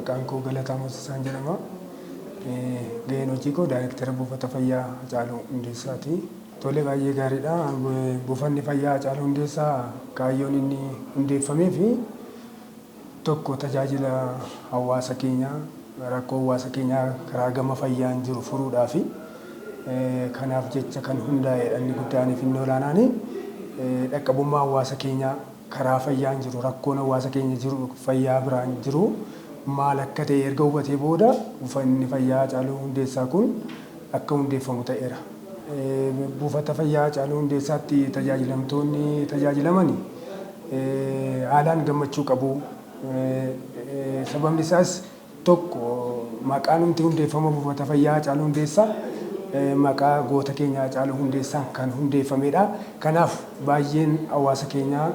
maqaan koo Galataa Moosisaan jedhama. Gaheen hojii koo daayirektara buufata fayyaa Hacaaluu Hundeessaati. Tole baay'ee gaariidha. Buufanni fayyaa Hacaaluu Hundeessaa kaayyoon inni hundeeffamee fi tokko tajaajila hawaasa keenyaa rakkoo hawaasa keenyaa karaa gama fayyaan jiru furuudhaafi kanaaf jecha kan hundaa'edha inni guddaan fi inni olaanaani dhaqqabummaa hawaasa keenyaa karaa fayyaan jiru rakkoon hawaasa keenya jiru fayyaa biraan jiru maal akka ta'e erga hubatee booda buufanni fayyaa Hacaaluu Hundeessaa kun akka hundeeffamu ta'eera. Buufata fayyaa Hacaaluu Hundeessaatti tajaajilamtoonni tajaajilamani haalaan gammachuu qabu. Sababni isaas tokko maqaan nuti hundeeffama buufata fayyaa Hacaaluu Hundeessaa maqaa goota keenya Hacaaluu Hundeessaan kan hundeeffamedha. Kanaaf baay'een hawaasa keenyaa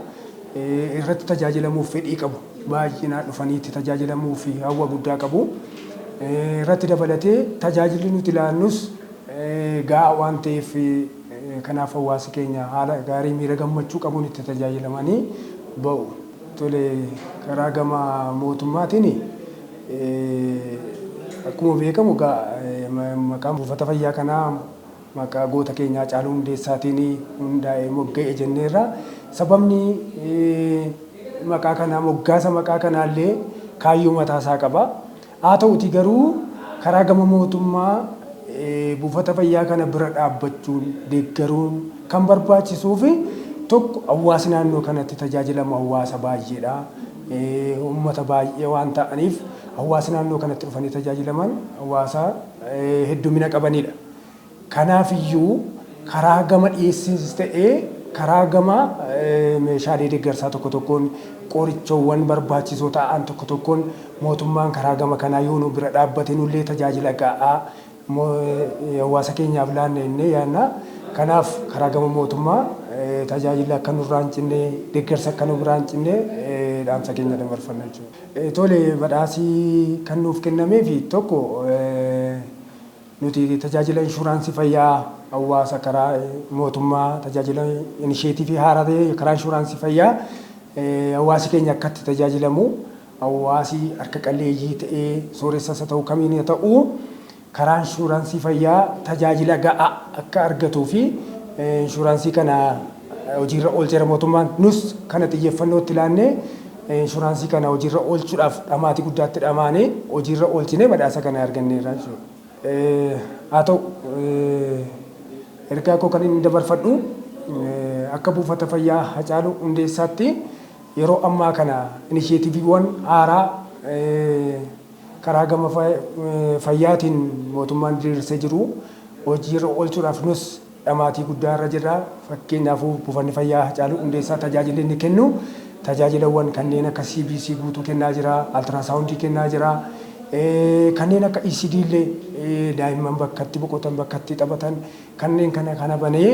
irratti tajaajilamuuf fedhii qabu. Baay'inaan dhufaniitti tajaajilamuuf hawwa guddaa qabu. Irratti dabalatee tajaajilli nuti ilaallus gahaa waan ta'eef kanaaf hawaasi keenya haala gaarii miira gammachuu qabuun itti tajaajilamanii ba'u. Tole karaa gama mootummaatiin akkuma beekamu maqaan buufata fayyaa kanaa maqaa goota keenyaa Hacaaluu Hundeessaatiin hundaa'ee mogga'e jenneerra. Sababni maqaa kanaa moggaasa maqaa kanaallee kaayyoo mataasaa qaba. Haa ta'uti garuu karaa gama mootummaa buufata fayyaa kana bira dhaabbachuun deeggaruun kan barbaachisuu fi tokko hawaasni naannoo kanatti tajaajilamu hawaasa baay'eedha. Uummata baay'ee waan ta'aniif hawaasni naannoo kanatti dhufanii tajaajilaman hawaasa heddumina qabanidha. Kanaaf iyyuu karaa gama dhiyeessiis ta'ee karaa gama meeshaalee deeggarsaa tokko tokkoon qorichoowwan barbaachisoo ta'an tokko tokkoon mootummaan karaa gama kanaa yoo nu bira dhaabbatee nullee tajaajila gahaa hawaasa keenyaaf laanne innee yaadna. Kanaaf karaa gama mootummaa tajaajila akka nurraa hin cinne deeggarsa akka nurraa hin cinne dhaamsa keenya dabarfanna jechuudha. Tole badhaasii kan nuuf kennamee fi tokko nuti tajaajila inshuraansii fayyaa hawaasa karaa mootummaa tajaajila inisheetivii haaraa ta'e karaa inshuraansii fayyaa hawaasi keenya akkatti tajaajilamu hawaasi harka qalleeyyii ta'ee sooressas ta'u kamiin ta'u karaa inshuraansii fayyaa tajaajila gahaa akka argatuu fi inshuraansii kana hojiirra oolcheera mootummaan nus kana xiyyeeffannootti ilaannee inshuraansii kana hojiirra oolchuudhaaf dhamaatii guddaatti dhamaanee hojiirra oolchinee badhaasa kana arganneerra jechuudha. Haa ta'u ergaa koo kan inni dabarfadhu akka buufata fayyaa Hacaaluu Hundeessaatti yeroo ammaa kana inisheetiiviiwwan haaraa karaa gama fayyaatiin mootummaan diriirsee jiru hojiirra oolchuudhaaf nus dhamaatii guddaa irra jirra. Fakkeenyaaf buufanni fayyaa Hacaaluu Hundeessaa tajaajila inni kennu tajaajilawwan kanneen akka CBC guutuu kennaa jira, altiraasaawundii kennaa jira, kanneen akka ECD illee daa'imman bakkatti boqotan bakkatti taphatan kanneen kana banee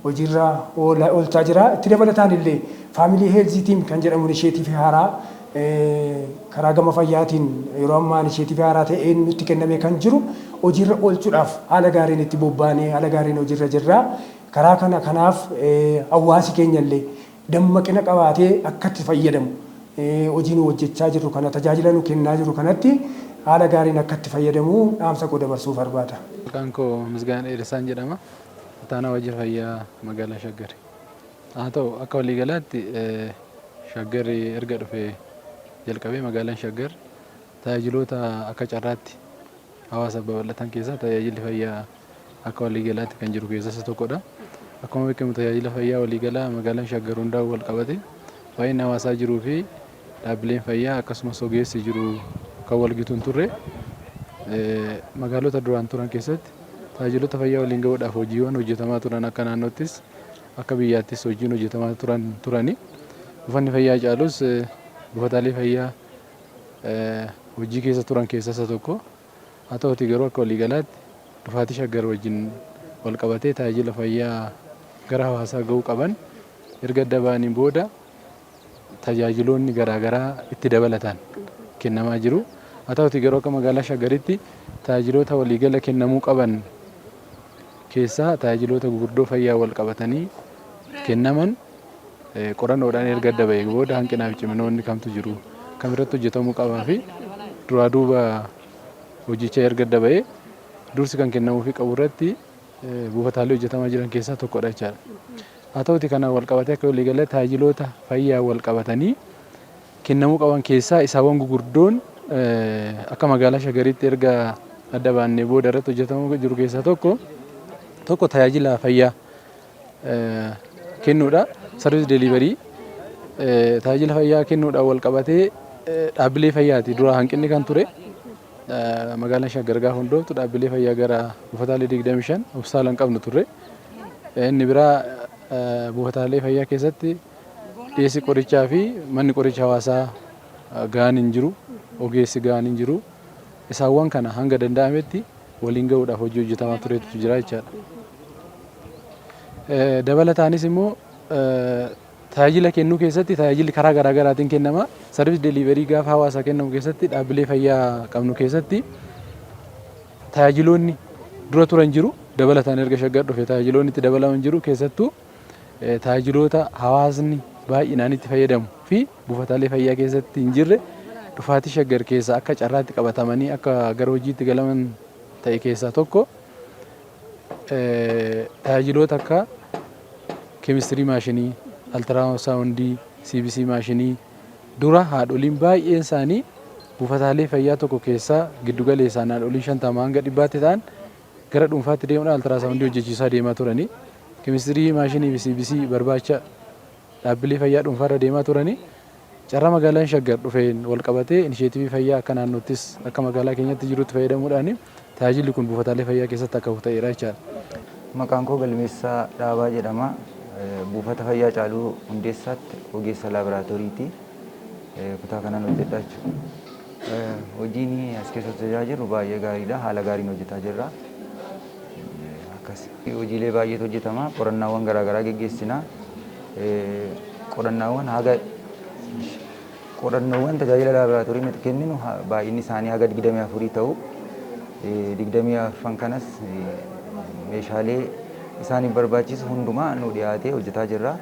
hojiirra oolchaa jira. Itti dabalataan illee faamilii heelzii tiim kan jedhamu inisheetiivii haaraa karaa gama fayyaatiin yeroo ammaa inisheetiivii haaraa ta'ee nutti kennamee kan jiru hojiirra oolchuudhaaf haala gaariin itti bobbaanee haala gaariin hojiirra jirra. Karaa kana kanaaf hawaasi keenya illee dammaqina qabaatee akka itti fayyadamu hojii nu hojjechaa jirru kana tajaajila nu kennaa jiru kanatti haala gaariin akka itti fayyadamu dhaamsa koo dabarsuuf barbaada. Maqaan koo Misgaanaa Dheeressaan jedhama. Ataanaa Waajjira Fayyaa magaalaa Shaggar. Haa ta'u akka waliigalaatti Shaggar erga dhufee jalqabee magaalaan Shaggar tajaajiloota akka carraatti hawaasa babal'atan keessaa tajaajilli fayyaa akka waliigalaatti kan jiru keessaa isa tokkodha. Akkuma beekamu tajaajila fayyaa waliigalaa magaalaan Shaggar hundaa'uu wal qabate baay'inni hawaasaa jiruu fi dhaabbileen fayyaa akkasumas ogeessi jiru kan wal gituun turre magaalota duraan turan keessatti tajaajiloota fayyaa waliin gahuudhaaf hojiiwwan hojjetamaa turan akka naannoottis akka biyyaattis hojiin hojjetamaa turani. Buufanni fayyaa Hacaaluus buufataalee fayyaa hojii keessa turan keessaa isa tokko. Haa ta'uti garuu akka waliigalaatti dhufaatii Shaggar wajjin wal qabatee tajaajila fayyaa gara hawaasaa gahuu qaban erga adda ba'aniin booda tajaajiloonni garaagaraa itti dabalataan kennamaa jiru. Haa ta'uti garuu akka magaalaa Shaggaritti tajaajiloota waliigala kennamuu qaban keessaa tajaajiloota gurguddoo fayyaa wal qabatanii kennaman qorannoodhaan erga adda ba'ee booda hanqinaaf ciminoonni kamtu jiru kamirratti hojjetamuu qabaa fi duraa duuba hojicha erga daba'ee dursi kan kennamuufi qabu irratti buufataalee hojjetamaa jiran keessaa tokkodha jechaadha. Haa ta'uti kana wal qabatee akka waliigalee tajaajiloota fayyaa wal qabatanii kennamuu qaban keessaa isaawwan gurguddoon akka magaalaa Shagariitti erga adda baannee booda irratti hojjetamuu jiru keessaa tokko tajaajila fayyaa kennuudha. Sarviis deeliverii tajaajila fayyaa kennuudhaan wal qabatee dhaabbilee fayyaati dura hanqinni kan ture. Magaalaan Shaggar gaafa hundooftu dhaabbilee fayyaa gara buufataalee 25 hospitaala hin qabnu turre. Inni biraa buufataalee fayyaa keessatti dhiyeessii qorichaa fi manni qoricha hawaasaa gahaan hin jiru, ogeessi gahaan hin jiru. Isaawwan kana hanga danda'ametti waliin gahuudhaaf hojii hojjetamaa turetu jira jechaadha. Dabalataanis immoo tajaajila kennuu keessatti tajaajilli karaa garaa garaatiin kennama. Sarviis deeliverii gaafa hawaasaa kennamu keessatti dhaabbilee fayyaa qabnu keessatti tajaajiloonni dura turan jiru. Dabalataan erga Shaggar dhufe tajaajiloonni itti dabalaman jiru keessattuu tajaajiloota hawaasni baay'inaan itti fayyadamu fi buufataalee fayyaa keessatti hin jirre dhufaatii Shaggar keessa akka carraatti qabatamanii akka gara hojiitti galaman ta'e keessaa tokko tajaajiloota akka keemistirii maashinii, altiraasaawundii, CBC maashinii dura haadholiin baay'een isaanii buufataalee fayyaa tokko keessaa giddugaleessaan haadholii 50 hanga 100 ta'an gara dhuunfaatti deemuudhaan altiraasaawundii hojjechiisaa deemaa turanii keemistirii maashinii fi CBC barbaacha dhaabbilee fayyaa dhuunfaarra deemaa turanii carraa magaalaan Shaggar dhufeen wal qabatee inisheetivii fayyaa akka naannoottis akka magaalaa keenyatti jirutti fayyadamuudhaan tajaajilli kun buufataalee fayyaa keessatti akka ta'eera jechaadha. Maqaan koo Galmeessaa Dhaabaa jedhama. Buufata fayyaa Caaluu Hundeessaatti ogeessa laaboraatooriiti. Kutaa kanaan hojjedha jechuudha. Hojiin as keessatti tajaajilu baay'ee gaariidha. Haala gaariin hojjetaa jirra. Hojiilee baay'eetu hojjetama. Qorannaawwan garaagaraa geggeessina. Qorannoowwan tajaajila laaboraatoorii nuti kenninu baay'inni isaanii haga 24 ta'u. 24 kanas meeshaalee isaaniif barbaachisu hundumaa nu dhiyaatee hojjetaa jirra.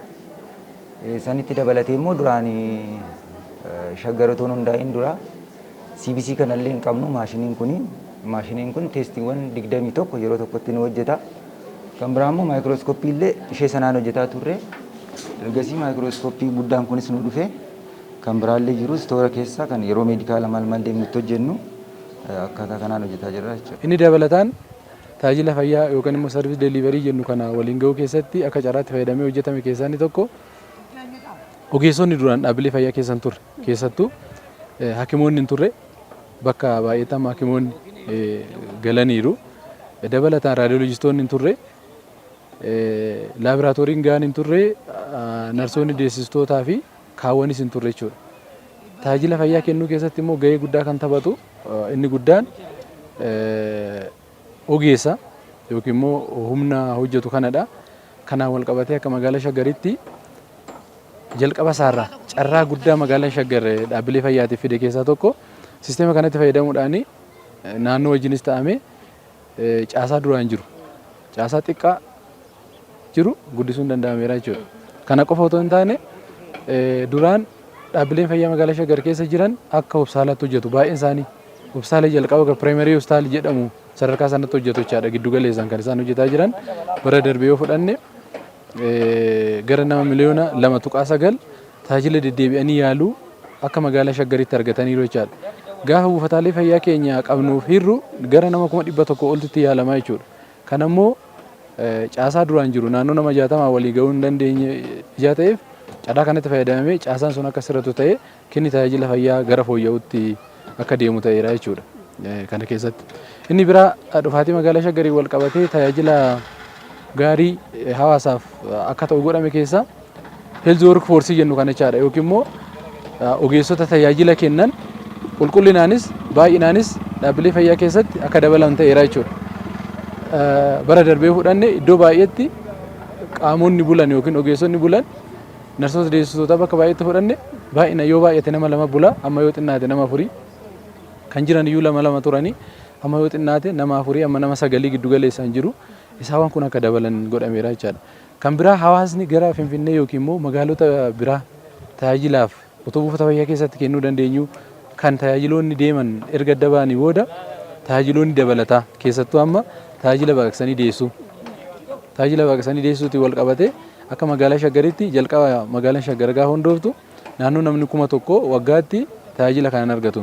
Sanitti dabalatee immoo duraan Shaggar otoo hundaa'in dura CBC kanallee hin qabnu maashiniin kun teestiiwwan 21 yeroo tokkotti nu hojjeta. Kan biraa immoo maayikirooskooppii illee ishee sanaan hojjetaa turre. Ergasii maayikirooskooppii guddaan kunis nu dhufe. Kan biraallee jiru istoora keessa kan yeroo meedikaala maal deemnutti hojjennu akkaataa kanaan hojjetaa jirra jechuudha. Inni dabalataan tajaajila fayyaa yookaan immoo sarviis deeliverii jennu kana waliin gahuu keessatti akka carraatti fayyadamee hojjetame keessaa inni tokko ogeessonni duraan dhaabbilee fayyaa keessan turre keessattuu hakimoonni hin turre bakka baay'eetti hakimoonni galaniiru. Dabalataan raadiyooloojistoonni hin turre laaboraatooriin gahaan hin turre narsoonni deessistootaa fi kaawwanis hin turre jechuudha. Tajaajila fayyaa kennuu keessatti immoo gahee guddaa kan taphatu inni guddaan ogeessa yookiin immoo humna hojjetu kanadha. Kanaan wal qabatee akka magaalaa Shaggaritti jalqaba isaarraa carraa guddaa magaalaan Shaggar dhaabbilee fayyaatiif fide keessaa tokko sisteema kanatti fayyadamuudhaan naannoo wajjinis ta'ame caasaa duraan jiru caasaa xiqqaa jiru guddisuun danda'ameera jechuudha. Kana qofa otoo hin taane duraan dhaabbileen fayyaa magaalaa Shaggar keessa jiran akka hospitaalatti hojjetu baay'een isaanii hospitaala jalqaba piraayimarii hospitaal jedhamu sadarkaa sanatti hojjetu jechaadha. Giddu galeessaan kan isaan hojjetaa jiran bara darbee yoo fudhanne gara nama miliyoona 2.9 tajaajila deddeebi'anii yaaluu akka magaalaa Shaggaritti argataniiru jechaadha. Gaafa buufataalee fayyaa keenya qabnuuf hirru gara nama 100 oltutti yaalamaa jechuudha. Kan ammoo caasaa duraan jiru naannoo nama 60 walii gahuu hin dandeenye ijaa ta'eef carraa kanatti fayyadamamee caasaan sun akka sirratu ta'e kenni tajaajila fayyaa gara fooyya'uutti akka deemu ta'eera jechuudha. Kana keessatti inni biraa dhufaatii magaalaa Shaggarii wal qabatee tajaajila gaarii hawaasaaf akka ta'u godhame keessa health work force jennu kana jechaadha yookiin immoo ogeessota tajaajila kennan qulqullinaanis baay'inaanis dhaabbilee fayyaa keessatti akka dabalan ta'eera jechuudha. Bara darbee fudhanne iddoo baay'eetti qaamonni bulan yookiin ogeessonni bulan narsoota deessistoota bakka baay'eetti fudhanne baay'ina yoo baay'ate nama 2 bula amma yoo xinnaate nama 4 kan jiran iyyuu 2 turanii amma yoo xinnaate nama 4 amma nama 9 giddu galeessaan jiru isaawwan kun akka dabalan godhameera jechaadha. Kan biraa hawaasni gara Finfinnee yookiin immoo magaalota biraa tajaajilaaf otoo buufata fayyaa keessatti kennuu dandeenyu kan tajaajiloonni deeman erga adda ba'anii booda tajaajiloonni dabalataa keessattuu amma tajaajila baqaqsanii dhiyeessuu. Tajaajila baqaqsanii dhiyeessuutiin wal qabatee akka magaalaa Shaggaritti jalqaba magaalaan Shaggar gaafa hundooftu naannoo namni 1,000 waggaatti tajaajila kanaan argatu.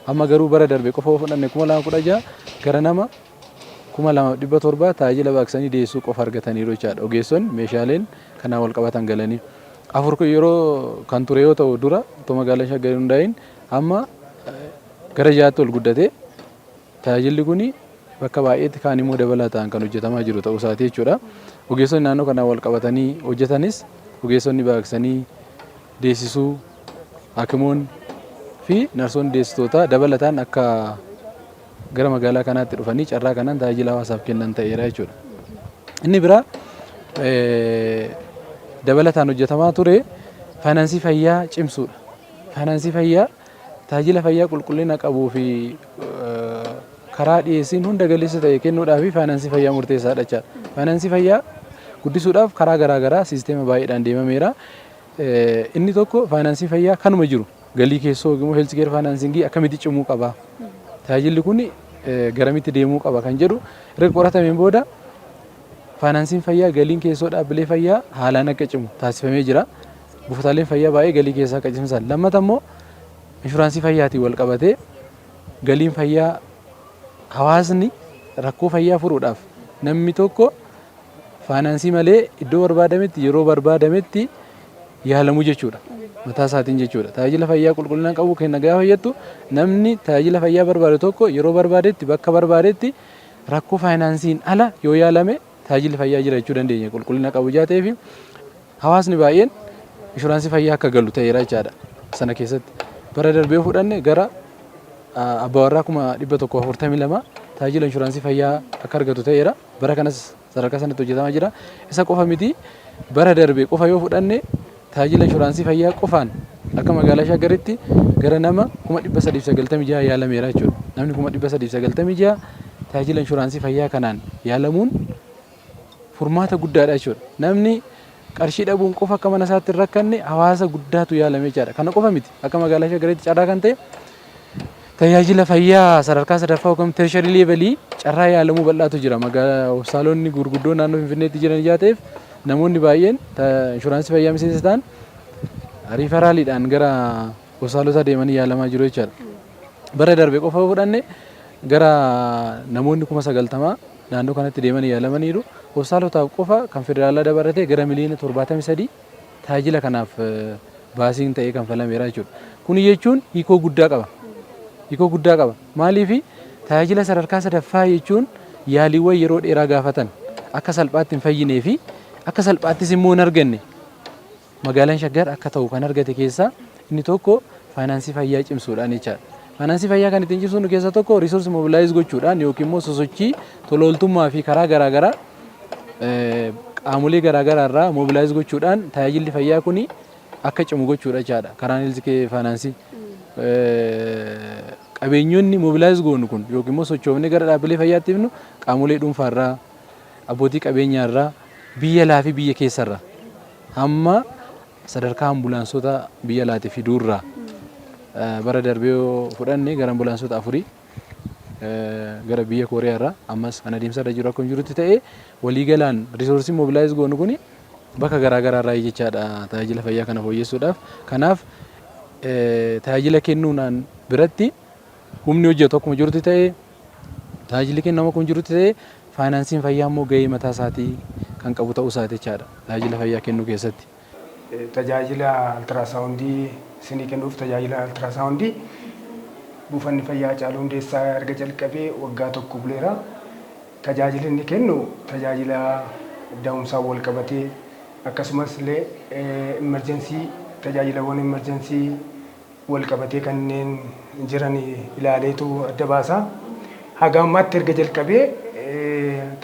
Amma garuu bara darbe qofa yoo fudhanne 2016 gara nama 2,700 tajaajila baqaqsanii dhiyeessuu qofa argataniiru jechaadha. Ogeessonni meeshaaleen kanaan wal qabatan galanii. Afur yeroo kan ture yoo ta'u dura otoo magaalaa Shaggar hundaa'in amma gara 6tti ol guddatee tajaajilli kuni bakka baay'eetti kaan immoo dabalataan kan hojjetamaa jiru ta'uu isaati jechuudha. Ogeessonni naannoo kanaan wal qabatanii hojjetanis ogeessonni baqaqsanii deessisuu, hakimoonni fi narsoonni deessitoota dabalataan akka gara magaalaa kanaatti dhufanii carraa kanaan tajaajila hawaasaaf kennan ta'eera jechuudha. Inni biraa dabalataan hojjetamaa ture faayinaansii fayyaa cimsuudha. Faayinaansii fayyaa tajaajila fayyaa qulqullina qabuu fi karaa dhiyeessiin hunda galeessa ta'e kennuudhaaf faayinaansii fayyaa murteessaadha jechaadha. Faayinaansii fayyaa guddisuudhaaf karaa garaagaraa siisteema baay'eedhaan deemameera. Inni tokko faayinaansii fayyaa kanuma jiru galii keessoo yookiin heelth care faayinaansingii akkamitti cimuu qaba. Tajaajilli kun garamitti deemuu qaba kan jedhu erga qoratameen booda faayinaansiin fayyaa galiin keessoo dhaabbilee fayyaa haalaan akka cimu taasifamee jira. Buufataaleen fayyaa baay'ee galii keessaa akka cimsan. Lammata immoo inshuraansii fayyaatiin wal qabatee galiin fayyaa hawaasni rakkoo fayyaa furuudhaaf namni tokko faayinaansii malee iddoo barbaadametti yeroo barbaadametti yaalamu jechuudha. Mataa isaatiin jechuudha. Tajaajila fayyaa qulqullina qabu kenna gaafa fayyattu namni tajaajila fayyaa barbaadu tokko yeroo barbaadetti bakka barbaadetti rakkoo faayinaansiin ala yoo yaalame tajaajilli fayyaa jira jechuu dandeenya. Qulqullina qabu jaatee fi hawaasni baay'een inshuraansii fayyaa akka galu ta'eera jechaadha. Sana keessatti bara darbee fudhanne gara abbawarraa 142 tajaajila inshuraansii fayyaa akka argatu ta'eera. Bara kanas sadarkaa sanatti hojjetamaa jira. Isa qofa miti bara darbee qofa yoo fudhanne tajaajila inshuraansii fayyaa qofaan akka magaalaa Shaggaritti gara nama 396 yaalameera jechuudha. Namni 396 tajaajila inshuraansii fayyaa kanaan yaalamuun furmaata guddaadha jechuudha. Namni qarshii dhabuun qofa akka mana isaatti hin rakkanne hawaasa guddaatu yaalamee jechaadha. Kana qofa miti akka magaalaa Shaggaritti carraa kan ta'e tajaajila fayyaa sadarkaa sadaffaa yookaan teesharii leevelii carraa yaalamuu bal'aatu jira. Magaalaa hospitaalonni gurguddoo naannoo Finfinneetti jiran ijaa ta'eef namoonni baay'een inshuraansii fayyaa miseensa ta'an riiferaaliidhaan gara hospitaalota deemanii yaalamaa jiru jechaadha. Bara darbe qofa fudhanne gara namoonni 90,000 naannoo kanatti deemanii yaalamaniiru. Hospitaalotaaf qofa kan federaalaa dabalatee gara miliyoona 73 tajaajila kanaaf baasiin ta'ee kanfalameera jechuudha. Kun jechuun hiikoo guddaa qaba. Hiikoo guddaa qaba. Maaliif tajaajila sadarkaa sadaffaa jechuun yaaliiwwan yeroo dheeraa gaafatan akka salphaatti hin fayyinee fi akka salphaattis immoo hin arganne magaalaan Shaggar akka ta'u kan argate keessaa inni tokko faayinaansii fayyaa cimsuudhaan jechaadha. Faayinaansii fayyaa kan ittiin cimsuun keessaa tokko riisorsi mobilaayiz gochuudhaan yookiin immoo sosochii tola ooltummaa fi karaa garaagaraa qaamolee garaagaraa irraa mobilaayiz gochuudhaan tajaajilli fayyaa kun akka cimu gochuudha jechaadha. Karaan heelzikee faayinaansii qabeenyonni mobilaayiz goonu kun yookiin immoo sochoofnee gara dhaabbilee fayyaatti ifnu qaamolee dhuunfaarraa abbootii qabeenyaarraa biyya alaa fi biyya keessarraa hamma sadarkaa ambulaansota biyya alaatii fiduurraa bara darbee fudhanne gara ambulaansota 4 gara biyya Kooriyaarraa ammas kan adeemsarra jiru akka jirutti ta'ee waliigalaan riisorsii mobilaayiz goonu kun bakka garaagaraarraa jechaadha tajaajila fayyaa kana fooyyessuudhaaf. Kanaaf tajaajila kennuunaan biratti humni hojjetu akkuma jirutti ta'ee tajaajilli kennamu akkuma jirutti ta'ee faayinaansiin fayyaa immoo gahee mataa isaatii kan qabu ta'uu isaati jechaadha tajaajila fayyaa kennuu keessatti. Tajaajila altiraasaawundii isinii kennuuf tajaajila altiraasaawundii buufanni fayyaa Haacaaluu Hundeessaa erga jalqabee waggaa tokko buleera. Tajaajilli inni kennu tajaajila da'umsaa wal qabatee akkasumas illee emerjensii tajaajilawwan emerjensii wal qabatee kanneen jiran ilaaleetu adda baasa. Haga ammaatti erga jalqabee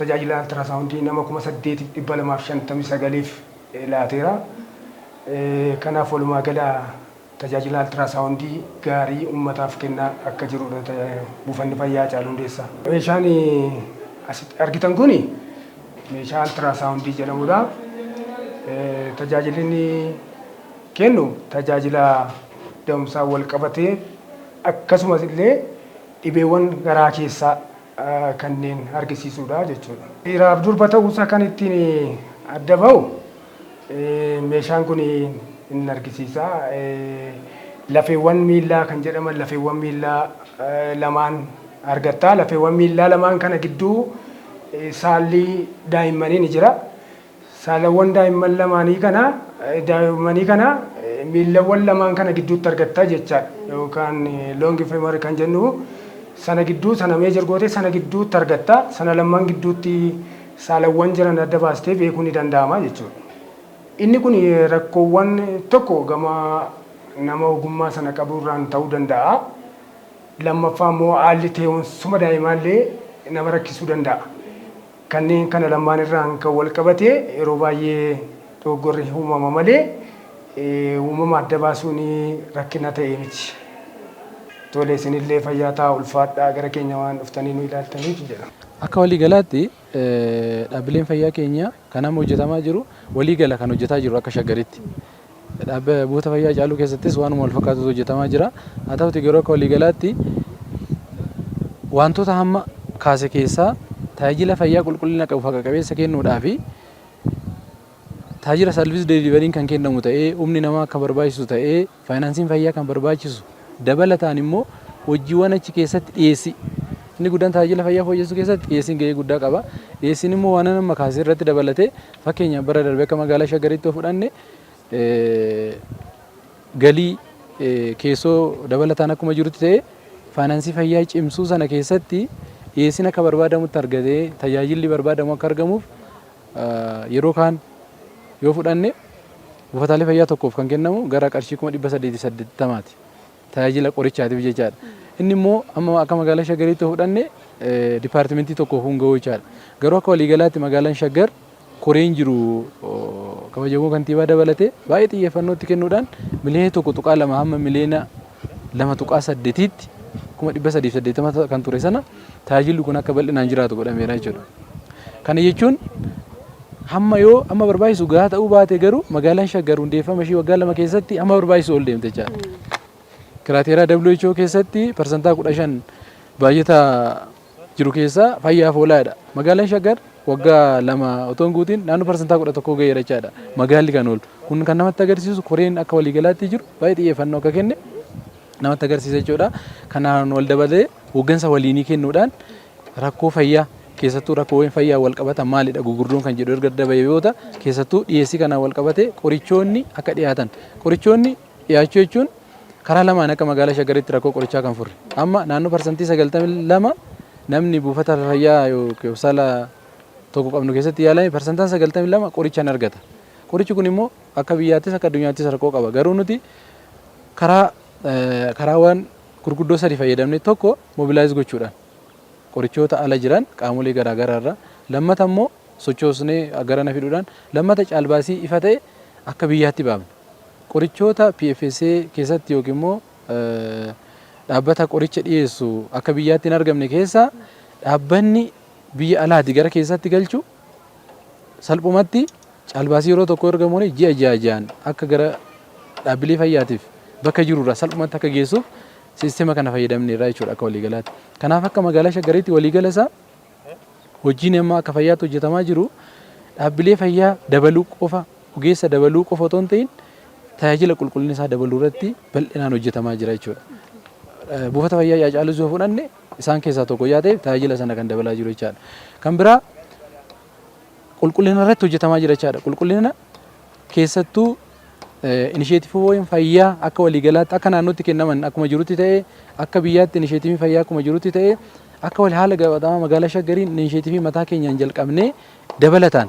tajaajila altiraasaawundii nama 8,259 laateera. Kanaaf walumaa gala tajaajila altiraasaawundii gaarii uummataaf kennaa akka jirudha buufanni fayyaa Haacaaluu Hundeessaa. Meeshaan asitti argitan kun meeshaa altiraasaawundii jedhamudha. Tajaajilli kennu tajaajila da'umsaa wal qabatee akkasumas illee dhibeewwan garaa keessaa kanneen argisiisudha jechuudha. Dhiiraaf durba ta'uusaa kan ittiin adda ba'u meeshaan kun hin argisiisa. Lafeewwan miillaa kan jedhaman lafeewwan miillaa lamaan argatta. Lafeewwan miillaa lamaan kana gidduu saalli daa'immanii ni jira. Saalawwan daa'immanii kana miillawwan lamaan kana gidduutti argatta jechaadha. Yookaan loongi feemari kan jennu sana gidduu sana meejor gootee sana gidduutti argatta. Sana lamaan gidduutti saalawwan jiran adda baastee beekuu ni danda'ama jechuudha. Inni kun rakkoowwan tokko gama nama ogummaa sana qaburraan ta'uu danda'a. Lammaffaa immoo haalli teessuma daa'imaallee nama rakkisuu danda'a. Kanneen kana lamaan irraan kan wal qabate yeroo baay'ee dogoggorri uumama malee uumama adda baasuun rakkina ta'e miti. Tole isinillee fayyaa ta'aa ulfaadhaa gara keenya waan dhuftanii nu ilaaltaniif jedha. Akka waliigalaatti dhaabbileen fayyaa keenya kan amma hojjetamaa jiru waliigala kan hojjetaa jiru akka shaggaritti. Buufata fayyaa Haacaaluu keessattis waanuma wal fakkaatutu hojjetamaa jira. Haa ta'uuti garuu akka waliigalaatti wantoota hamma kaase keessaa tajaajila fayyaa qulqullina qabu haqa qabeessa kennuudhaa fi tajaajila salvis deeliveriin kan kennamu ta'ee humni namaa kan barbaachisu ta'ee faayinaansiin fayyaa kan barbaachisu dabalataan immoo hojiiwwan achi keessatti dhiyeessi. Inni guddaan tajaajila fayyaa fooyyessuu keessatti dhiyeessiin gahee guddaa qaba. Dhiyeessiin immoo waan nama kaasee irratti dabalatee fakkeenyaaf bara darbee akka magaalaa Shaggariitti yoo fudhanne galii keessoo dabalataan akkuma jirutti ta'ee faayinaansii fayyaa cimsuu sana keessatti dhiyeessiin akka barbaadamutti argatee tajaajilli barbaadamu akka argamuuf yeroo kaan yoo fudhanne buufataalee fayyaa tokkoof kan kennamu gara qarshii 380ti tajaajila qorichaatiif jechaadha. Inni immoo amma akka magaalaa Shaggariitti fudhanne dipaartimentii tokkoof hunga'uu jechaadha. Garuu akka waliigalaatti magaalaan Shaggar koreen jiru kabajamoo kantiibaa dabalatee baay'ee xiyyeeffannootti kennuudhaan miliyoona 1.2 hamma miliyoona 2.8tti 380 kan ture sana tajaajilli kun akka bal'inaan jiraatu godhameera jechuudha. Kana jechuun hamma yoo amma barbaachisu gahaa ta'uu baate garuu magaalaan Shaggar hundeeffama ishii waggaa 2 keessatti amma barbaachisu ol deemte jechaadha. Kiraateeraa WHO keessatti parsantaa 15 baay'ata jiru keessaa fayyaaf oolaadha. Magaalaan Shaggar waggaa 2 otoo hin guutiin naannoo parsantaa 11 gaheera jechaadha. Magaalli kan oolu. Kun kan namatti agarsiisu koreen akka waliigalaatti jiru baay'ee xiyyeeffannoo akka kenne namatti agarsiisa jechuudha. Kanaan wal dabalee hooggansa waliinii kennuudhaan rakkoo fayyaa keessattuu rakkoowwan fayyaa wal qabatan maalidha gugurdoon kan jedhu erga dabalee yoo ta'u keessattuu dhiyeessii kanaan wal qabate qorichoonni akka dhiyaatan. Qorichoonni dhiyaachuu jechuun karaa lamaan akka magaalaa Shaggariitti rakkoo qorichaa kan furre. Amma naannoo parsantii 92 namni buufata fayyaa yookiin sala tokko qabnu keessatti yaalame parsantaan 92 qorichaan argata. Qorichi kun immoo akka biyyaattis akka addunyaattis rakkoo qaba. Garuu nuti karaawwan gurguddoo sadii fayyadamne tokko mobilaayiz gochuudhaan qorichoota ala jiran qaamolee garaagaraa irraa lammata immoo sochoosnee gara na fiduudhaan lammata caalbaasii ifa ta'e akka biyyaatti baafna. Qorichoota PFSA keessatti yookiin immoo dhaabbata qoricha dhiyeessu akka biyyaatti hin argamne keessaa dhaabbanni biyya alaati gara keessatti galchu salphumatti caalbaasii yeroo tokko ergamuun ji'a ji'aan akka gara dhaabbilee fayyaatiif bakka jirurraa salphumatti akka geessuuf sisteema kana fayyadamneerra jechuudha akka waliigalaatti. Kanaaf akka magaalaa Shaggariitti waliigala isaa hojiin amma akka fayyaatti hojjetamaa jiru dhaabbilee fayyaa dabaluu qofa ogeessa dabaluu qofa otoo hin ta'in tajaajila qulqullina isaa dabaluu irratti bal'inaan hojjetamaa jira jechuudha. Buufata fayyaa Haacaaluu yoo fudhanne isaan keessaa tokko yoo ta'e tajaajila sana kan dabalaa jiru jechaadha. Kan biraa qulqullina irratti hojjetamaa jira jechaadha. Qulqullina keessattuu inisheetiiviiwwan fayyaa akka waliigalaatti akka naannootti kennaman akkuma jirutti ta'e akka biyyaatti inisheetiivii fayyaa akkuma jirutti ta'e akka wal haala qabatamaa magaalaa Shaggariin inisheetiivii mataa keenyaan jalqabnee dabalataan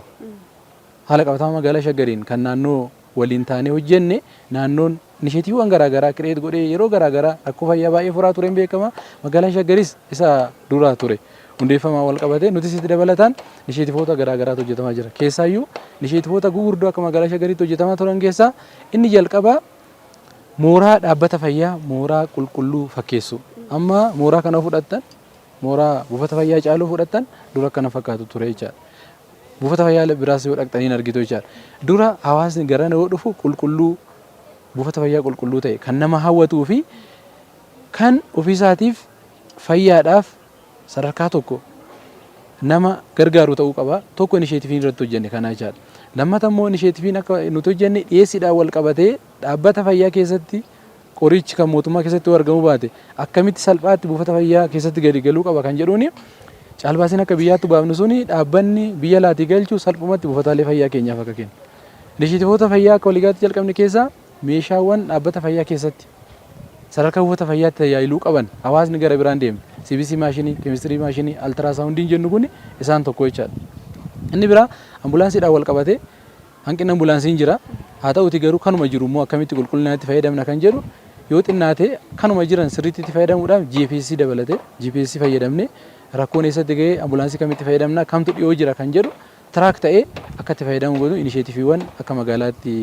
haala qabatamaa magaalaa Shaggariin kan naannoo waliin taanee hojjenne naannoon inisheetiiviiwwan garaagaraa kireet godhee yeroo garaagaraa rakkoo fayyaa baay'ee furaa tureen beekama. Magaalaan Shaggaris isa duraa ture. Hundeeffamaa wal qabate nuti sitti dabalataan inisheetiivoota garaagaraatu hojjetamaa jira. Keessaayyuu inisheetiivoota gurguddoo akka magaalaa Shaggariitti hojjetamaa turan keessaa inni jalqabaa mooraa dhaabbata fayyaa mooraa qulqulluu fakkeessu. Amma mooraa kana fudhattan mooraa buufata fayyaa Haacaaluu fudhattan dura kana fakkaatu ture jechaadha. Buufata fayyaa biraas yoo dhaqxanii argitu jechaadha. Dura hawaasni gara yoo dhufu qulqulluu buufata fayyaa qulqulluu ta'e kan nama hawwatuu fi kan ofiisaatiif fayyaadhaaf sadarkaa tokko nama gargaaru ta'uu qaba. Tokko inisheetiiviin irratti hojjenne kanaa jechaadha. Lammata immoo inisheetiiviin akka nuti hojjenne dhiyeessiidhaan wal qabatee dhaabbata fayyaa keessatti qorichi kan mootummaa keessatti argamu baate akkamitti salphaatti buufata fayyaa keessatti gadi galuu qaba kan jedhuuni caalbaasiin akka biyyaatti baafnu suni dhaabbanni biyya laatii galchuu salphumatti buufataalee fayyaa keenyaaf akka kennu. Inisheetiivoota fayyaa akka waliigaatti jalqabne keessaa meeshaawwan dhaabbata fayyaa keessatti sadarkaa buufata fayyaatti tajaajiluu qaban hawaasni gara biraan deemne CBC maashinii, keemistirii maashinii, altiraasaawundiin jennu kun isaan tokko jechaadha. Inni biraa ambulaansiidhaan wal qabatee hanqina ambulaansiin jira. Haa ta'uti garuu kanuma jiru immoo akkamitti qulqullinaatti fayyadamna kan jedhu yoo xinnaate kanuma jiran sirriitti itti fayyadamuudhaaf GPS dabalatee GPS fayyadamnee rakkoon eessatti ga'ee ambulaansii kamitti fayyadamna kamtu dhiyoo jira kan jedhu tiraak ta'ee akka itti fayyadamu godhu inisheetiiviiwwan akka magaalaatti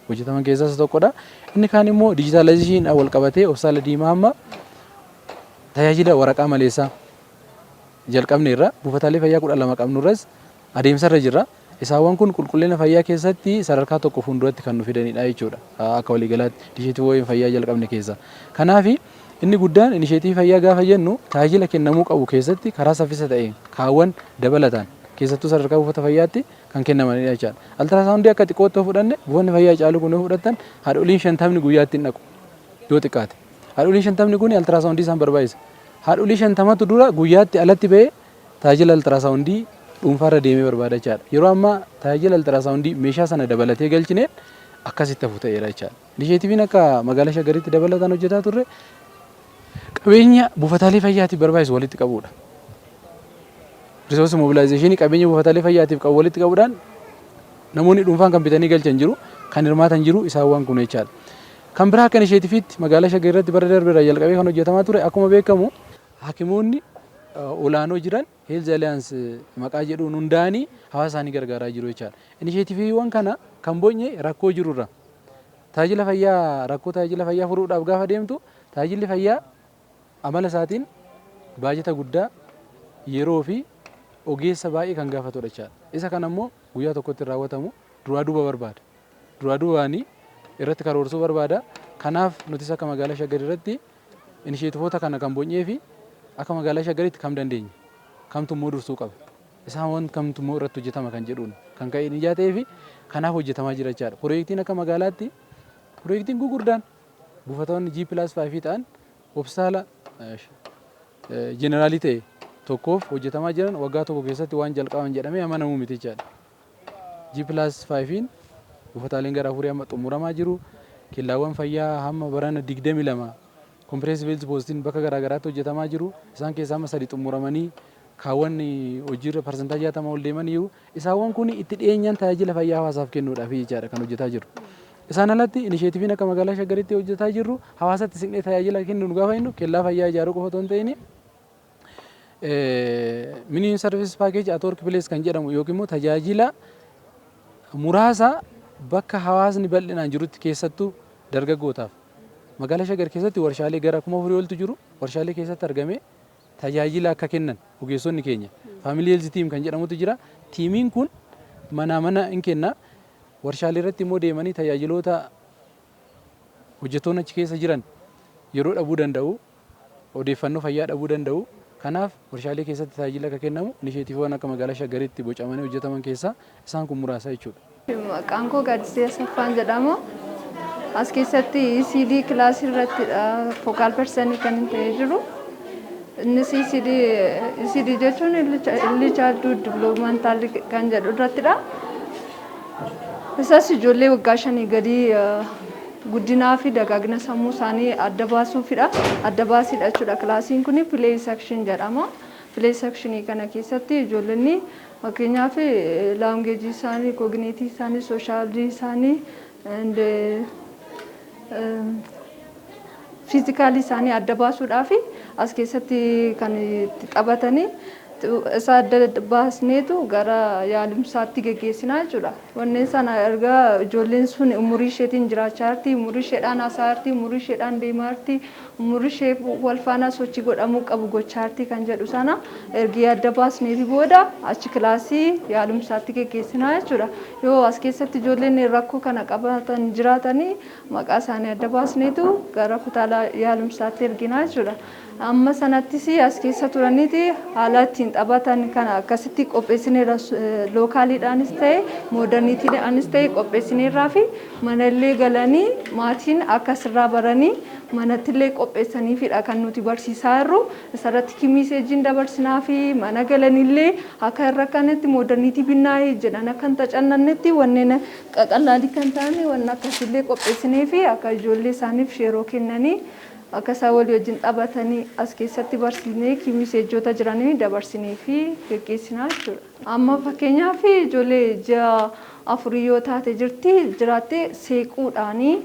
hojjetaman keessaa isa tokkodha. Inni kaan immoo dijitaalaayizeshiin wal qabatee Hospitaala Diimaa amma tajaajila waraqaa maleessaa jalqabne irra buufataalee fayyaa 12 qabnurras adeemsarra jirra. Isaawwan kun qulqullina fayyaa keessatti sadarkaa tokko fuulduratti kan nu fidanidha jechuudha. Akka waliigalaatti inisheetiiviiwwan fayyaa jalqabne keessa. Kanaaf inni guddaan inisheetiivii fayyaa gaafa jennu tajaajila kennamuu qabu keessatti karaa saffisa ta'een kaawwan dabalataan keessattuu sadarkaa buufata fayyaatti kan kennamanidha jechaadha. Altiraasaawundii akka xiqqootti fudhanne buufanni fayyaa caalu kun yoo fudhattan haadholiin 50 guyyaatti hin dhaqu yoo xiqqaate. Haadholiin 50 kun altiraasaawundii isaan barbaachisa. Haadholii 50tu dura guyyaatti alatti ba'ee tajaajila altiraasaawundii dhuunfaarra deemee barbaada jechaadha. Yeroo ammaa tajaajila altiraasaawundii meeshaa sana dabalatee galchineen akkasitti hafu ta'eera jechaadha. Inisheetiiviin akka magaalaa Shaggaritti dabalataan hojjetaa turre qabeenya buufataalee fayyaatiif barbaachisu walitti qabuudha. Resource mobilization qabeenya buufataalee fayyaatiif qabu walitti qabuudhaan namoonni dhuunfaan kan bitanii galchan jiru, kan hirmaatan jiru isaawwan kun jechaadha. Kan biraa akka inisheetiiviitti magaalaa Shaggarirratti bara darbeerraa jalqabee kan hojjetamaa ture akkuma beekamu hakimoonni olaanoo jiran Health Alliance maqaa jedhuun hundaa'anii hawaasa isaanii gargaaraa jiru jechaadha. Inisheetiiviiwwan kana kan boonye rakkoo jirurra tajaajila fayyaa rakkoo tajaajila fayyaa furuudhaaf gaafa deemtu tajaajilli fayyaa amala isaatiin baajata guddaa yeroo fi ogeessa baay'ee kan gaafatudha jechaadha. Isa kana immoo guyyaa tokkotti raawwatamu duraa duuba barbaada. Duraa duubaanii irratti karoorsuu barbaada. Kanaaf nutis akka magaalaa Shaggar irratti inisheetiivoota kana kan boonyee fi akka magaalaa Shaggaritti kam dandeenya kamtu immoo dursuu qaba isaan kamtu immoo irratti hojjetama kan jedhuun kan ka'e ijaa ta'ee fi kanaaf hojjetamaa jira jechaadha. Pirooyektiin akka magaalaatti pirooyektiin gurguddaan buufatoonni G+5 ta'an hospitaala jeneraalii ta'e tokkoof hojjetamaa jiran waggaa tokko keessatti waan jalqaban jedhamee amanamuu miti jechaadha. G+5 buufataaleen gara afurii amma xumuramaa jiru. Kellaawwan fayyaa hamma barana 22 comprehensive health postiin bakka garaagaraatti hojjetamaa jiru. Isaan keessaa amma 3 xumuramanii kaawwan hojiirra parsantaajii 60 ol deemanii jiru. Isaawwan kun itti dhiyeenyaan tajaajila fayyaa hawaasaaf kennuudhaaf jechaadha kan hojjetaa jiru. Isaan alatti inisheetiiviin akka magaalaa Shaggaritti hojjetaa jirru hawaasatti siqnee tajaajila kennuun gaafa jennu kellaa fayyaa ijaaruu qofa otoo hin ta'in mini service package at work place kan jedhamu yookiin immoo tajaajila muraasa bakka hawaasni bal'inaan jirutti keessattuu dargaggootaaf magaalaa Shaggar keessatti warshaalee gara 1000 oltu jiru. Warshaalee keessatti argamee tajaajila akka kennan ogeessonni keenya family health team kan jedhamutu jira. Tiimiin kun mana hin kenna. Warshaalee irratti immoo deemanii tajaajiloota hojjettoonni achi keessa jiran yeroo dhabuu danda'u, odeeffannoo fayyaa dhabuu danda'u. Kanaaf warshaalee keessatti tajaajila akka kennamu inisheetiiviiwwan akka magaalaa Shaggaritti bocamanii hojjetaman keessaa isaan kun muraasa jechuudha. Maqaan koo Gaaddisee Asaffaan jedhama. As keessatti ECD kilaasii irrattidha focal person kan ta'ee jiru. Innis ECD jechuun early childhood developmental kan jedhu irrattidha. Isas ijoollee waggaa 5 gadii guddinaa fi dagaagina sammuu isaanii adda baasuufidha. Adda baasiidha jechuudha. Kilaasiin kun play section jedhama. Play section kana keessatti ijoollonni fakkeenyaaf laangeejii isaanii, kogniitii isaanii, sooshaalizii isaanii and fiizikaalii isaanii adda baasuudhaaf as keessatti kan itti taphatanii isa adda baasneetu gara yaalumsaatti geggeessinaa jechuudha. Wanneen sana erga ijoolleen sun umurii isheetiin jiraachaa jirti, umurii isheedhaan haasaa jirti, umurii isheedhaan deemaa jirti, umurii ishee wal faana sochii godhamuu qabu gochaa jirti kan jedhu sana ergi adda baasneeti booda achi kilaasii yaalumsaatti geggeessinaa jechuudha. Yoo as keessatti ijoolleen rakkoo kana qabatan jiraatanii maqaa isaanii adda baasneetu gara kutaa yaalumsaatti erginaa jechuudha. Amma sanattis as keessa turaniiti haala ittiin taphatan kana akkasitti qopheessineerra lookaaliidhaanis ta'e mooderniitiidhaanis ta'e qopheessineerraa fi manallee galanii maatiin akka sirraa baranii manattillee qopheessaniifidha kan nuti barsiisaa jirru. Isarratti kimiiseejiin dabarsinaa fi mana galanillee akka irra kanatti mooderniitii binnaa'ee jedhan akka hin tacannannetti wanneen qaqallaalii kan ta'an waan akkasillee qopheessinee fi akka ijoollee isaaniif yeroo kennanii akka isaan walii wajjin taphatanii as keessatti barsiisnee kimiiseejota jiranii dabarsinee fi geggeessinaa jechuudha. Amma fakkeenyaaf ijoollee ji'a afurii yoo taate jiraatte seequudhaanii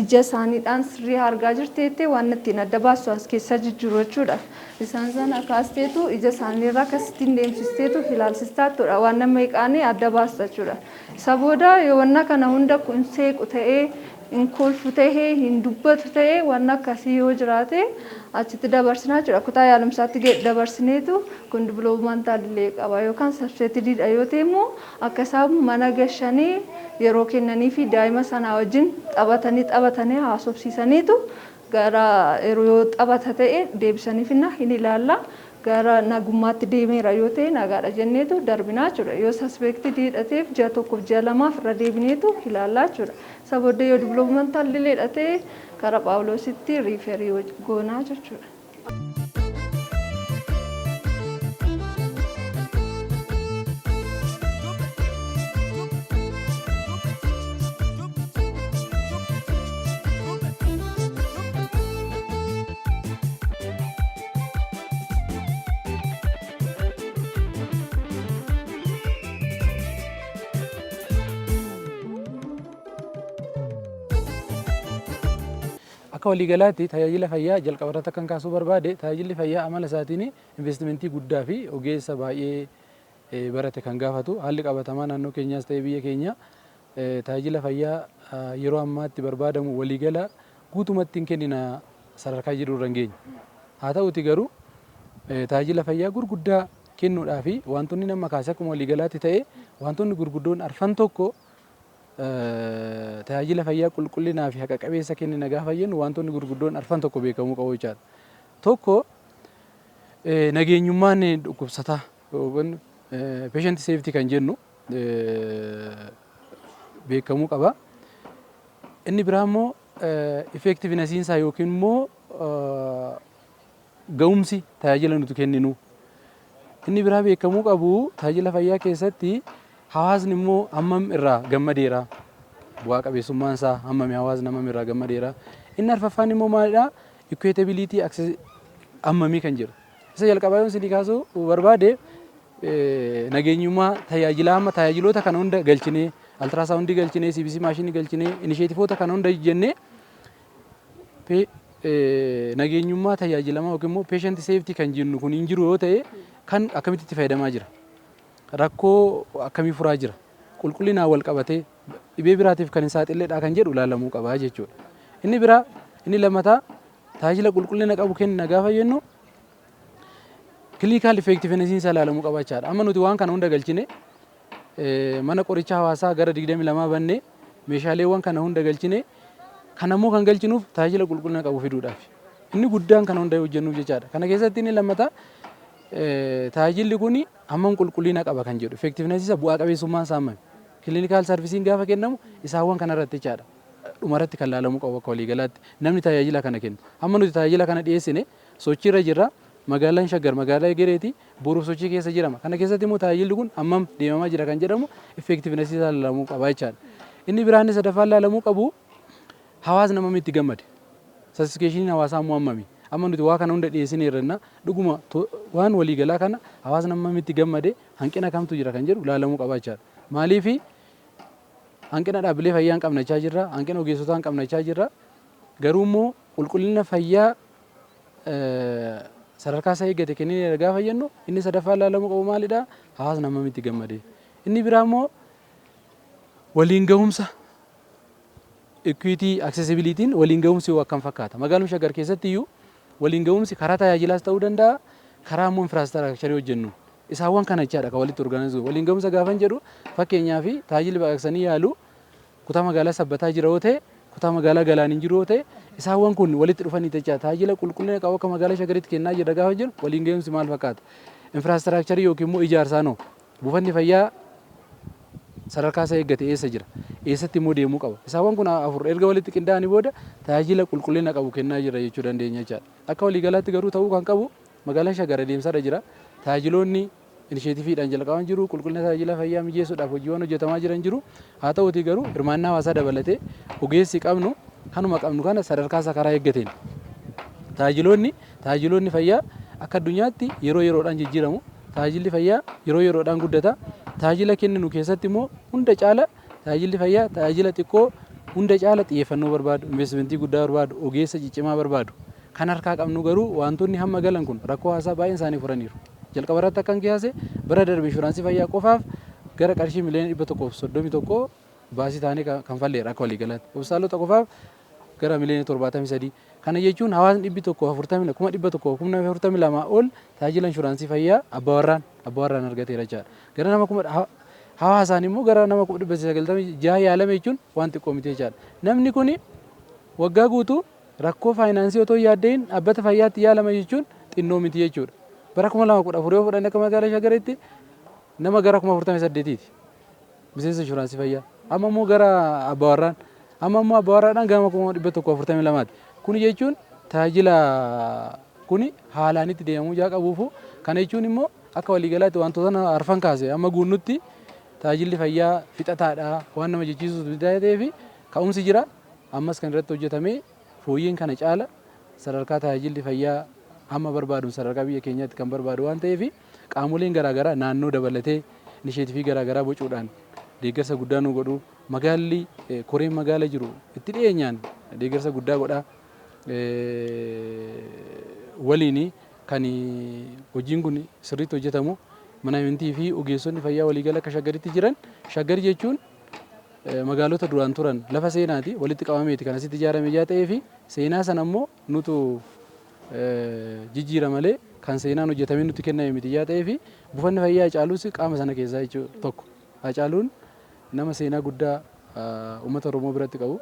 ija isaaniidhaan sirrii argaa jirteetti waan ittiin adda baastu as keessa jijjiiru jechuudha. Isaan sana kaasteetu ija isaaniirraa akkasittiin deemsisteetu ilaalsistaatudha waan nama eeqaanii adda baasta jechuudha. Isa booda yoo wanna kana hunda kun seequ ta'ee hin kolfu ta'ee hin dubbatu ta'ee waan akkasii yoo jiraate achitti dabarsinaa jechuudha. Kutaa yaalumsaatti dabarsineetu kun diviloomantallee qaba yookaan sabseetidiidha yoo ta'e immoo akka isaan mana gashanii yeroo kennanii fi daa'ima sana wajjin taphatanii haasofsiisaniitu gara yeroo taphata ta'e deebisaniifina hin ilaalla. Gara nagummaatti deemeera yoo ta'e nagaadha jenneetu darbinaa jechuudha. Yoo saspektii hidhateef ji'a tokkoof ji'a lamaaf irra deebineetu ilaallaa jechuudha. Isa booddee yoo diviloomantallee hidhatee gara Phaawulositti riiferii goonaa jechuudha. Akka waliigalaatti tajaajila fayyaa jalqabarratti kan kaasuu barbaade tajaajilli fayyaa amala isaatiin investimentii guddaa fi ogeessa baay'ee barate kan gaafatu haalli qabatamaa naannoo keenyaas ta'ee biyya keenya tajaajila fayyaa yeroo ammaatti barbaadamu waliigala guutumatti hin kennina sadarkaa jedhu irra hin geenye. Haa ta'uti garuu tajaajila fayyaa gurguddaa kennuudhaa fi wantoonni nama kaasee akkuma waliigalaatti ta'e wantoonni gurguddoon arfan tokko tajaajila fayyaa qulqullinaa fi haqa qabeessa kennina gaafa jennu wantoonni gurguddoon arfan tokko beekamuu qabu jechaadha. Tokko nageenyummaan dhukkubsataa yookaan patient safety kan jennu beekamuu qaba. Inni biraa immoo effectiveness isaa yookiin immoo ga'umsi tajaajila nuti kenninu. Inni biraa beekamuu qabu tajaajila fayyaa keessatti hawaasni immoo hammam irraa gammadeera, bu'aa qabeessummaan isaa hammami hawaasni hammam irraa gammadeera. Inni arfaffaan immoo maalidha? Equitability access hammamii kan jedhu. Isa jalqabaa yoo isin kaasuu barbaade nageenyummaa tajaajiloota kana hunda galchinee altiraasaawundii galchinee CBC maashinii galchinee inisheetifoota kana hunda jennee nageenyummaa tajaajilamaa yookiin immoo patient safety kan jennu kun hin jiru yoo ta'e kan akkamitti itti fayyadamaa jira? Rakkoo akkamii furaa jira? Qulqullinaan wal qabatee dhibee biraatiif kan hin saaxileedha kan jedhu ilaalamuu qaba jechuudha. Inni biraa inni lammataa tajaajila qulqullina qabu kenna gaafa jennu clinical effectiveness isaa ilaalamuu qaba jechaadha. Amma nuti waan kana hunda galchine mana qorichaa hawaasaa gara 22 bannee meeshaaleewwan kana hunda galchine kanammoo kan galchinuuf tajaajila qulqullina qabu fiduudhaaf. Inni guddaan kana hunda hojjennuuf jechaadha. Kana keessatti inni lammataa tajaajilli kun hammam qulqullina qaba kan jedhu effectiveness isa bu'aa qabeessummaan isaa hammami. Clinical servicing gaafa kennamu isaawwan kanarratti jechaadha. Dhumarratti kan ilaalamuu qabu akka waliigalaatti namni tajaajila kana kennu. Amma nuti tajaajila kana dhiyeessine sochiirra jirra. Magaalaan Shaggar magaalaa Egereeti boruuf sochii keessa jirama. Kana keessatti immoo tajaajilli kun hammam deemamaa jira kan jedhamu effectiveness isaa ilaalamuu qaba jechaadha. Inni biraan sadaffaan ilaalamuu qabu hawaasni hammam itti gammade. Satisfaction hawaasaa immoo hammami. Amma nuti waa kana hunda dhiyeessine irranna dhuguma waan waliigalaa kana hawaasni hammam itti gammade hanqina kamtu jira kan jedhu ilaalamuu qaba jechaadha. Maaliif hanqina dhaabbilee fayyaa hin qabnachaa jirra, hanqina ogeessotaa hin qabnachaa jirra. Garuu immoo qulqullina fayyaa sadarkaa isaa eeggate kennee gaafa jennu inni sadaffaa ilaalamuu qabu maalidha? Hawaasni hammamitti gammadee. Inni biraa immoo waliin gahumsa equity accessibility'n waliin gahumsi akkam fakkaata? Magaaluma Shaggar keessatti iyyuu waliin gahumsi karaa tajaajilaas ta'uu danda'a, karaa immoo infraastiraakcharii hojjennu. Isaawwan kana jechaadha kan walitti organizuu. Waliin gahumsa gaafan jedhu fakkeenyaaf tajaajilli baqaqsanii yaalu kutaa magaalaa Sabbataa jira yoo ta'e, kutaa magaalaa Galaaniin jiru yoo ta'e, isaawwan kun walitti dhufanii jecha tajaajila qulqullina qabu akka magaalaa Shaggaritti kennaa jira gaafa jiru waliin gahumsi maal fakkaata? Infraastiraakcharii yookiin immoo ijaarsaa noo buufanni fayyaa sadarkaa isaa eeggate eessa jira? Eessatti immoo deemuu qaba? Isaawwan kun afur erga walitti qindaa'anii booda tajaajila qulqullina qabu kennaa jira jechuu dandeenya jechaadha. Akka waliigalaatti garuu ta'uu kan qabu magaalaan Shaggar adeemsarra jira. Tajaajiloonni inisheetiiviidhaan jalqaban jiru, qulqullina tajaajila fayyaa mijeessuudhaaf hojiiwwan hojjetamaa jiran jiru. Haa ta'uutii garuu hirmaannaa hawaasaa dabalatee ogeessi qabnu kanuma qabnu kana sadarkaa isaa karaa eeggateen tajaajiloonni fayyaa akka addunyaatti yeroo yeroodhaan jijjiiramu. Tajaajilli fayyaa yeroo yeroodhaan guddata. Tajaajila kenninu keessatti immoo hunda caala tajaajilli fayyaa tajaajila xiqqoo hunda caala xiyyeeffannoo barbaadu, investimentii guddaa barbaadu, ogeessa ciccimaa barbaadu. Kan harkaa qabnu garuu wantoonni hamma galan kun rakkoo hawaasaa baay'een isaanii furaniiru. Jalqaba irratti akkan kiyaase bara darbe inshuraansii fayyaa qofaaf gara qarshii miliyoona 131 baasii taanee kan falleera akka waliigalaatti. Hospitaalota qofaaf gara miliyoona 73. Kana jechuun hawaasni 140 kuma 142 ol tajaajila inshuraansii fayyaa abbawarraan argateera jechaadha. Gara nama hawaasaan immoo gara nama 996 yaalame jechuun waan xiqqoo miti jechaadha. Namni kun waggaa guutuu rakkoo faayinaansii otoo yaaddeen dhaabbata fayyaatti yaalama jechuun xinnoo miti jechuudha. Bara 2014 yoo fudhanne akka magaalaa Shaggaritti nama gara 48ti miseensa inshuraansii fayyaa. Amma immoo gara abbawarraadhaan gama 142ti. Kun jechuun tajaajila kun haalaan itti deemamuu jaa qabuufu kana jechuun immoo akka waliigalaatti wantoota arfan kaase amma guunnutti tajaajilli fayyaa fixataadha waan nama jechisiisu ta'ee ka'umsi jira. Ammas kan irratti hojjetamee fooyyeen kana caala sadarkaa tajaajilli fayyaa amma barbaadu sadarkaa biyya keenyaatti kan barbaadu waan ta'eef qaamoleen garaagaraa naannoo dabalatee inisheetivii garaagaraa bocuudhaan deeggarsa guddaa nu godhu. Magaalli koreen magaala jiru itti dhiyeenyaan deeggarsa guddaa godha. Waliin kan hojiin kun sirriitti hojjetamu mana amantii fi ogeessonni fayyaa waliigala akka Shaggaritti jiran. Shaggar jechuun magaalota duraan turan lafa seenaati walitti qabameeti kan asitti ijaarame jaa ta'ee fi seenaa sana immoo nutu jijjiira malee kan seenaan hojjetamee nutti kenname miti jaa ta'ee fi buufanni fayyaa Hacaaluus qaama sana keessaa jechuudha tokko. Hacaaluun nama seenaa guddaa uummata Oromoo biratti qabu.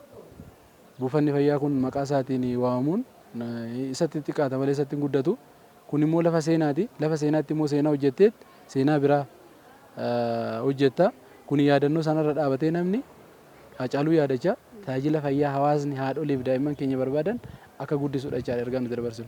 Buufanni fayyaa kun maqaa isaatiin waamamuun isatti xiqqaata malee isatti hin guddatu. Kun immoo lafa seenaati. Lafa seenaatti immoo seenaa hojjetteet seenaa biraa hojjetta. Kun yaadannoo sanarra dhaabatee namni Hacaaluu yaadachaa tajaajila fayyaa hawaasni haadholiif daa'imman keenya barbaadan akka guddisuudha jechaadha ergaa nuti dabarsinu.